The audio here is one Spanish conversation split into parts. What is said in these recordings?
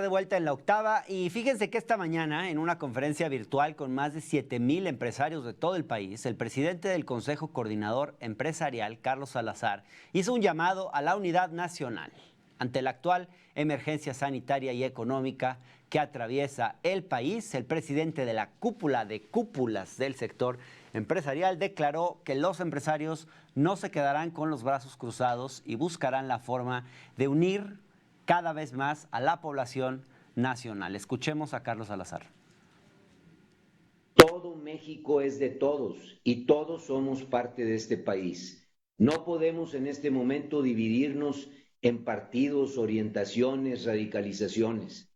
De vuelta en la octava y fíjense que esta mañana en una conferencia virtual con más de 7,000 empresarios de todo el país, el presidente del Consejo Coordinador Empresarial, Carlos Salazar, hizo un llamado a la unidad nacional ante la actual emergencia sanitaria y económica que atraviesa el país. El presidente de la cúpula de cúpulas del sector empresarial declaró que los empresarios no se quedarán con los brazos cruzados y buscarán la forma de unir cada vez más a la población nacional. Escuchemos a Carlos Salazar. Todo México es de todos y todos somos parte de este país. No podemos en este momento dividirnos en partidos, orientaciones, radicalizaciones.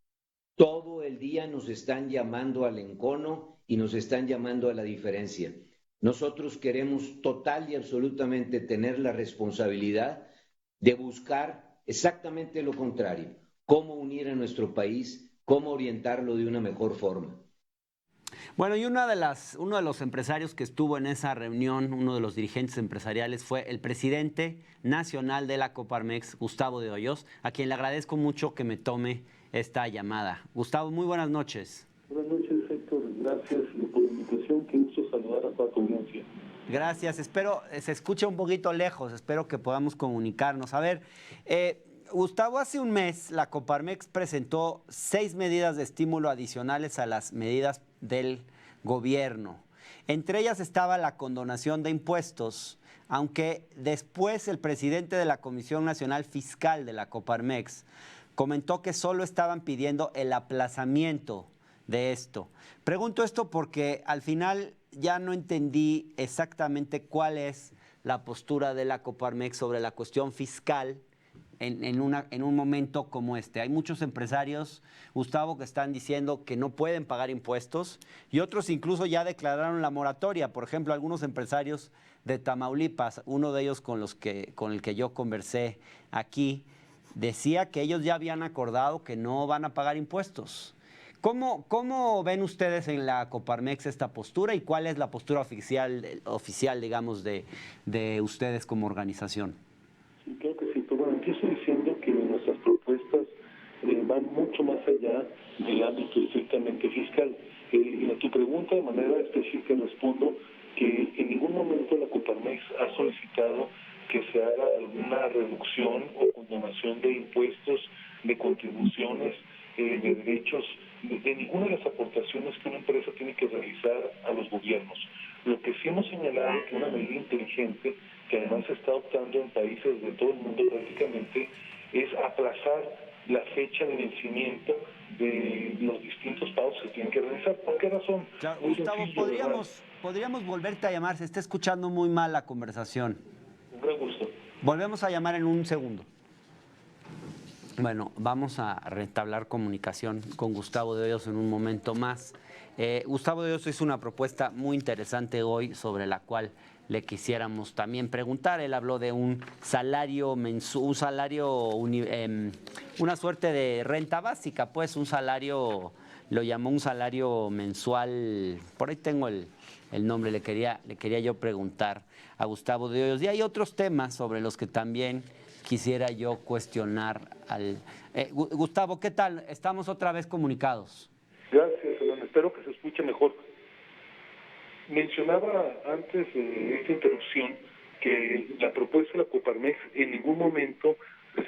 Todo el día nos están llamando al encono y nos están llamando a la diferencia. Nosotros queremos total y absolutamente tener la responsabilidad de buscar exactamente lo contrario, cómo unir a nuestro país, cómo orientarlo de una mejor forma. Bueno, y uno de los empresarios que estuvo en esa reunión, uno de los dirigentes empresariales, fue el presidente nacional de la Coparmex, Gustavo de Hoyos, a quien le agradezco mucho que me tome esta llamada. Gustavo, muy buenas noches. Buenas noches, Héctor. Gracias por la invitación. Qué gusto saludar a toda tu audiencia. Gracias. Espero, se escucha un poquito lejos, espero que podamos comunicarnos. A ver, Gustavo, hace un mes la Coparmex presentó 6 medidas de estímulo adicionales a las medidas del gobierno. Entre ellas estaba la condonación de impuestos, aunque después el presidente de la Comisión Nacional Fiscal de la Coparmex comentó que solo estaban pidiendo el aplazamiento de esto. Pregunto esto porque al final ya no entendí exactamente cuál es la postura de la Coparmex sobre la cuestión fiscal en un momento como este. Hay muchos empresarios, Gustavo, que están diciendo que no pueden pagar impuestos y otros incluso ya declararon la moratoria. Por ejemplo, algunos empresarios de Tamaulipas, uno de ellos con el que yo conversé aquí, decía que ellos ya habían acordado que no van a pagar impuestos. ¿Cómo ven ustedes en la Coparmex esta postura y cuál es la postura oficial digamos, de ustedes como organización? Sí, creo que sí. Pero bueno, aquí estoy diciendo que nuestras propuestas van mucho más allá del ámbito estrictamente fiscal. Y a tu pregunta de manera específica respondo que en ningún momento la Coparmex ha solicitado que se haga alguna reducción o condonación de impuestos, de contribuciones, de derechos, de ninguna de las aportaciones que una empresa tiene que realizar a los gobiernos. Lo que sí hemos señalado que una medida inteligente, que además se está adoptando en países de todo el mundo prácticamente, es aplazar la fecha de vencimiento de los distintos pagos que se tienen que realizar. ¿Por qué razón? Claro, Gustavo, podríamos volverte a llamar, se está escuchando muy mal la conversación. Un gran gusto. Volvemos a llamar en un segundo. Bueno, vamos a retablar comunicación con Gustavo de Hoyos en un momento más. Gustavo de Hoyos hizo una propuesta muy interesante hoy sobre la cual le quisiéramos también preguntar. Él habló de un salario una suerte de renta básica, pues un salario, lo llamó un salario mensual. Por ahí tengo el nombre, le quería yo preguntar a Gustavo de Hoyos. Y hay otros temas sobre los que también quisiera yo cuestionar al... Gustavo, ¿qué tal? Estamos otra vez comunicados. Gracias, Fernando. Espero que se escuche mejor. Mencionaba antes de esta interrupción que la propuesta de la Coparmex en ningún momento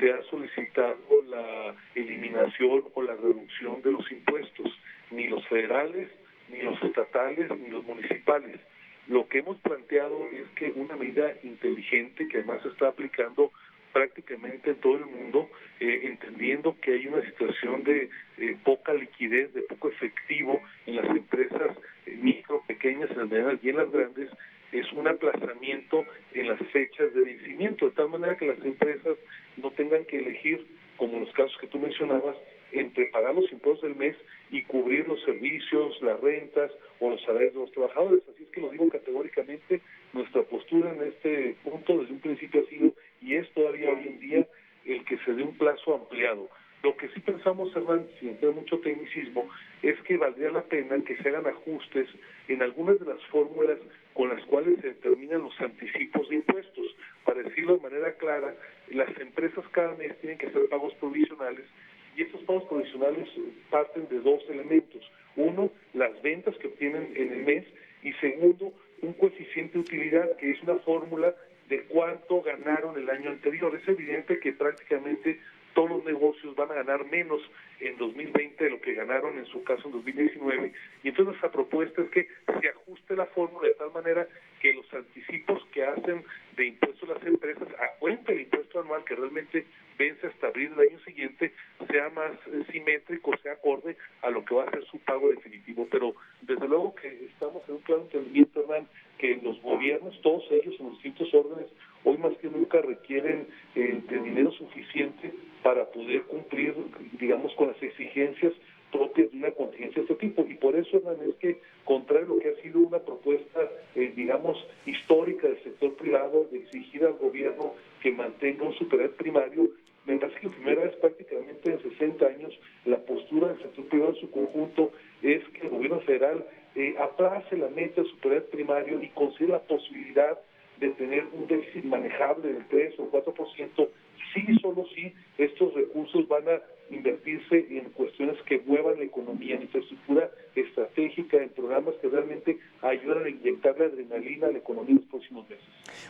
se ha solicitado la eliminación o la reducción de los impuestos, ni los federales, ni los estatales, ni los municipales. Lo que hemos planteado es que una medida inteligente que además se está aplicando prácticamente en todo el mundo, entendiendo que hay una situación de poca liquidez, de poco efectivo en las empresas micro, pequeñas, en las medianas y en las grandes, es un aplazamiento en las fechas de vencimiento, de tal manera que las empresas no tengan que elegir, como en los casos que tú mencionabas, entre pagar los impuestos del mes y cubrir los servicios, las rentas o los salarios de los trabajadores. Así es que lo digo categóricamente, nuestra postura en este punto desde un principio ha sido, y es todavía hoy en día, el que se dé un plazo ampliado. Lo que sí pensamos, Hernán, sin tener mucho tecnicismo, es que valdría la pena que se hagan ajustes en algunas de las fórmulas con las cuales se determinan los anticipos de impuestos. Para decirlo de manera clara, las empresas cada mes tienen que hacer pagos provisionales y estos pagos provisionales parten de dos elementos. Uno, las ventas que obtienen en el mes, y segundo, un coeficiente de utilidad, que es una fórmula de cuánto ganaron el año anterior. Es evidente que prácticamente todos los negocios van a ganar menos en 2020 de lo que ganaron en su caso en 2019, y entonces nuestra propuesta es que se ajuste la fórmula de tal manera que los anticipos que hacen de impuestos las empresas a cuenta del impuesto anual que realmente vence hasta abril del año siguiente sea más simétrico, sea acorde a lo que va a ser su pago definitivo. Pero desde luego que estamos en un claro entendimiento, Hernán, que los gobiernos, todos ellos en los distintos órdenes, hoy más que nunca requieren de dinero suficiente para poder cumplir, digamos, con las exigencias propias de una contingencia de este tipo. Y por eso, Hernán, es que, contrario a lo que ha sido una propuesta, digamos, histórica del sector privado, de exigir al gobierno que mantenga un superávit primario, me parece que la primera vez prácticamente en 60 años la postura del sector privado en su conjunto es que el gobierno federal aplace la meta del superávit primario y considere la posibilidad de tener un déficit manejable del 3 o 4%, sí, solo sí, estos recursos van a invertirse en cuestiones que muevan la economía, en infraestructura estratégica, en programas que realmente ayudan a inyectarle adrenalina a la economía en los próximos meses.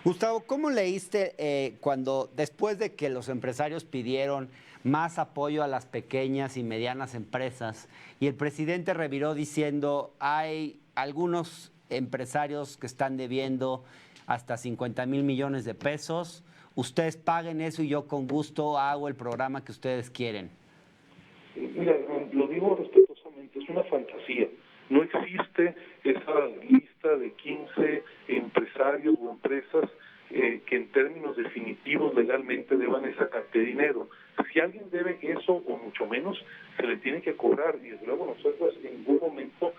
Gustavo, ¿cómo leíste cuando, después de que los empresarios pidieron más apoyo a las pequeñas y medianas empresas y el presidente reviró diciendo hay algunos empresarios que están debiendo hasta 50,000 millones de pesos, ustedes paguen eso y yo con gusto hago el programa que ustedes quieren? Mira, lo digo respetuosamente, es una fantasía. No existe esa lista de 15 empresarios o empresas que en términos definitivos legalmente deban esa cantidad de dinero. Si alguien debe eso o mucho menos, se le tiene que cobrar, y desde luego nosotros en ningún momento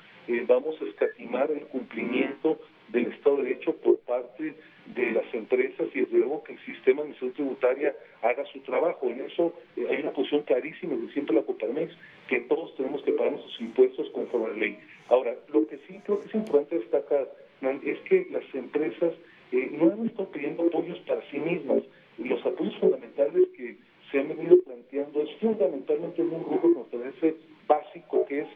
vamos a escatimar el cumplimiento del Estado de Derecho por parte de las empresas, y desde luego que el sistema de administración tributaria haga su trabajo. En eso hay una posición clarísima de siempre la Coparmex, que todos tenemos que pagar nuestros impuestos conforme a la ley. Ahora, lo que sí creo que es importante destacar es que las empresas no han estado pidiendo apoyos para sí mismas. Los apoyos fundamentales que se han venido planteando es fundamentalmente en un rubro que nos parece básico, que es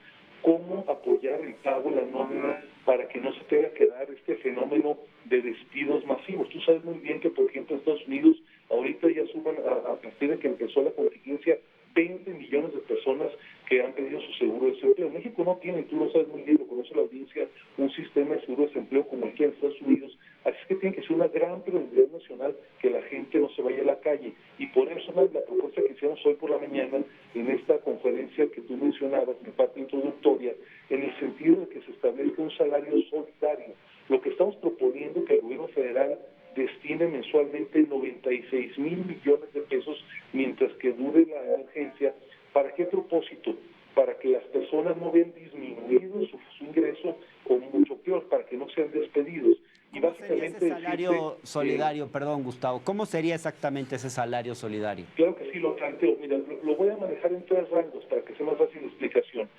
cómo apoyar el pago de la nómina para que no se tenga que dar este fenómeno de despidos masivos. Tú sabes muy bien que, por ejemplo, en Estados Unidos ahorita ya suman, a partir de que empezó la contingencia, 20 millones de personas que han pedido su seguro de desempleo. México no tiene, tú lo sabes muy bien, lo conoce la audiencia, un sistema de seguro de desempleo como el que hay en Estados Unidos. Así es que tiene que ser una gran prioridad nacional que la gente no se vaya a la calle. Y por eso la propuesta que hicimos hoy por la mañana en esta conferencia que tú mencionabas, mi parte introductoria, en el sentido de que se establezca un salario solidario. Lo que estamos proponiendo es que el gobierno federal destine mensualmente 96,000 millones de pesos mientras que dure la emergencia. ¿Para qué propósito? Para que las personas no vean disminuido su ingreso, o mucho peor, para que no sean despedidos. Y ¿Cómo sería ese salario solidario, perdón, Gustavo? ¿Cómo sería exactamente ese salario solidario? Claro que sí, lo planteo. Mira, lo voy a manejar en 3 rangos para que sea más fácil la explicación.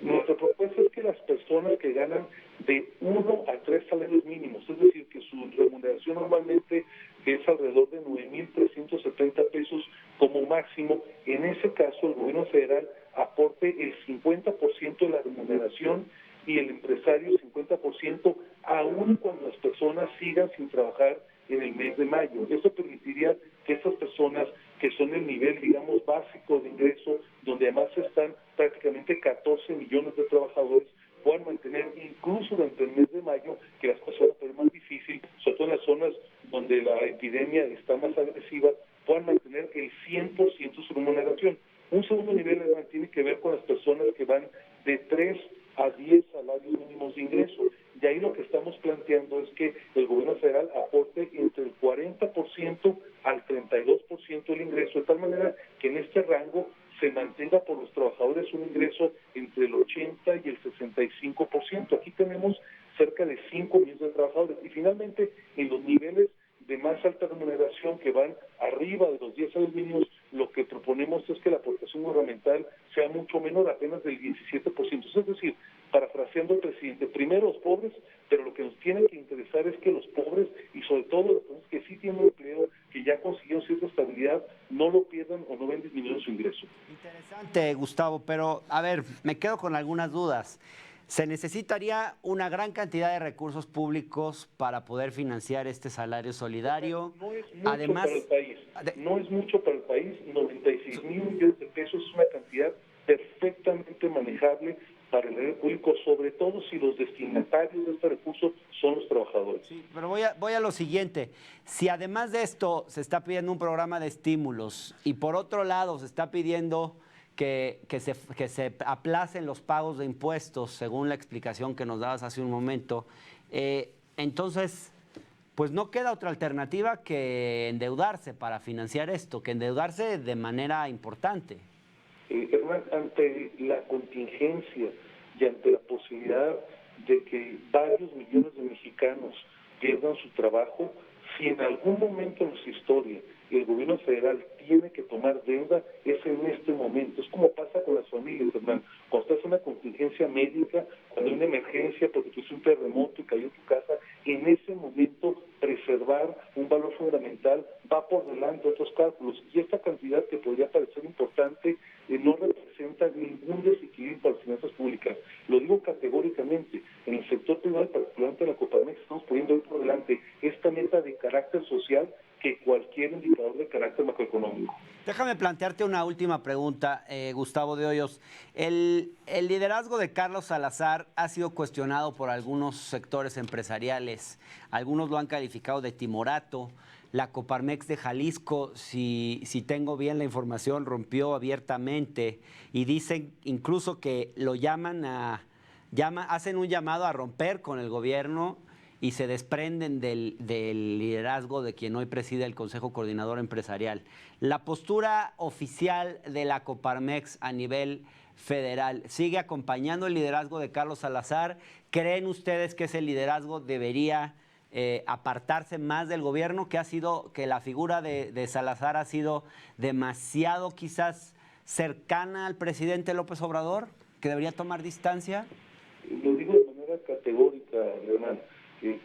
Nuestra propuesta es que las personas que ganan de 1 a 3 salarios mínimos, es decir, que su remuneración normalmente es alrededor de 9,370 pesos como máximo, en ese caso el gobierno federal aporte el 50% de la remuneración y el empresario el 50%, aún cuando las personas sigan sin trabajar en el mes de mayo. Esto permitiría que estas personas, que son el nivel, digamos, básico de ingreso, donde además están prácticamente 14 millones de trabajadores, puedan mantener incluso durante el mes de mayo, que las cosas van a ser más difíciles, sobre todo en las zonas donde la epidemia está más agresiva, puedan mantener el 100% su remuneración. Un segundo nivel tiene que ver con las personas que van de 3 a 10 salarios mínimos de ingreso. Y ahí lo que estamos planteando es que el gobierno federal aporte entre el 40% al 32% del ingreso, de tal manera que en este rango se mantenga por los trabajadores un ingreso entre el 80 y el 65%. Aquí tenemos cerca de 5 millones de trabajadores. Y finalmente, en los niveles de más alta remuneración, que van arriba de los 10 salarios mínimos, lo que proponemos es que la aportación gubernamental sea mucho menor. menor apenas del 17%. Es decir, parafraseando al presidente, primero los pobres, pero lo que nos tiene que interesar es que los pobres y sobre todo los personas que sí tienen empleo, que ya consiguieron cierta estabilidad, no lo pierdan o no ven disminuido su ingreso. Interesante, Gustavo, pero a ver, me quedo con algunas dudas. Se necesitaría una gran cantidad de recursos públicos para poder financiar este salario solidario. No es mucho Además, para el país. No es mucho para el país. 96,000 millones de pesos es una cantidad perfectamente manejable para el erario público, sobre todo si los destinatarios de este recurso son los trabajadores. Sí, pero voy a lo siguiente. Si además de esto se está pidiendo un programa de estímulos y por otro lado se está pidiendo que se aplacen los pagos de impuestos, según la explicación que nos dabas hace un momento, entonces, pues no queda otra alternativa que endeudarse para financiar esto, que endeudarse de manera importante. Hernán, ante la contingencia y ante la posibilidad de que varios millones de mexicanos pierdan su trabajo, si en algún momento en su historia el gobierno federal tiene que tomar deuda, es en este momento. Es como pasa con las familias, Hernán. Cuando estás en una contingencia médica, cuando hay una emergencia porque tuviste un terremoto y cayó tu casa, en ese momento preservar un valor fundamental va por delante de otros cálculos. Y esta cantidad que podría parecer importante no representa ningún desequilibrio para las finanzas públicas. Lo digo categóricamente. En el sector privado, particularmente en la Coparmex, estamos poniendo hoy por delante esta meta de carácter social que cualquier indicador de carácter macroeconómico. Déjame plantearte una última pregunta, Gustavo de Hoyos. El liderazgo de Carlos Salazar ha sido cuestionado por algunos sectores empresariales. Algunos lo han calificado de timorato. La Coparmex de Jalisco, si tengo bien la información, rompió abiertamente y dicen incluso que lo hacen un llamado a romper con el gobierno y se desprenden del liderazgo de quien hoy preside el Consejo Coordinador Empresarial. La postura oficial de la Coparmex a nivel federal sigue acompañando el liderazgo de Carlos Salazar. ¿Creen ustedes que ese liderazgo debería apartarse más del gobierno, que la figura de Salazar ha sido demasiado quizás cercana al presidente López Obrador, que debería tomar distancia? Lo digo de manera categórica, Hernán.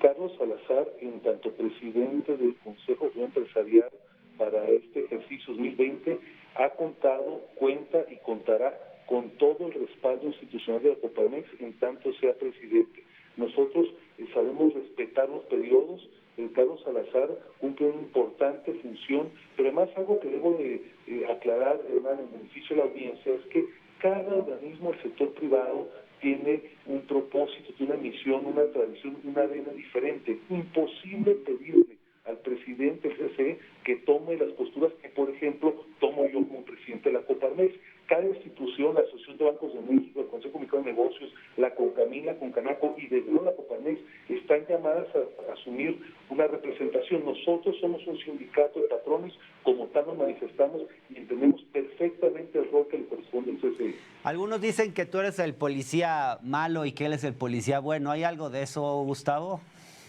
Carlos Salazar, en tanto presidente del Consejo Empresarial para este ejercicio 2020, ha contado, cuenta y contará con todo el respaldo institucional de la Coparmex en tanto sea presidente. Nosotros sabemos respetar los periodos. Carlos Salazar cumple una importante función, pero además algo que debo de aclarar, Hernán, en beneficio de la audiencia, es que cada organismo del sector privado tiene un propósito, tiene una misión, una tradición, una ADN diferente. Imposible pedirle al presidente del CCE que tome las posturas que, por ejemplo, tomo yo como presidente de la Coparmex. Cada institución, la Asociación de Bancos de México, el Consejo Mexicano de Negocios, la CONCAMIL, la CONCANACO y desde luego la Coparmex están llamadas a asumir una representación. Nosotros somos un sindicato de patrones, como tal nos manifestamos y entendemos perfectamente el rol que le corresponde al CCE. Algunos dicen que tú eres el policía malo y que él es el policía bueno. ¿Hay algo de eso, Gustavo?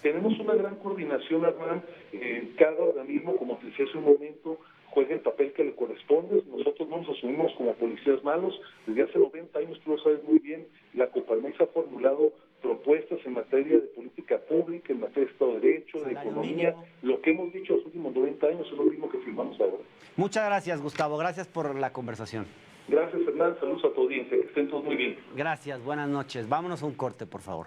Tenemos una gran coordinación, Hernán. Cada organismo, como te decía hace un momento, juega el papel que le corresponde. Nosotros no nos asumimos como policías malos. Desde hace 90 años, tú lo sabes muy bien, la Coparmex ha formulado propuestas en materia de política pública, en materia de Estado de Derecho, de economía. Lo que hemos dicho los últimos 90 años es lo mismo que firmamos ahora. Muchas gracias, Gustavo. Gracias por la conversación. Gracias, Hernán. Saludos a tu audiencia. Que estén todos muy bien. Gracias. Buenas noches. Vámonos a un corte, por favor.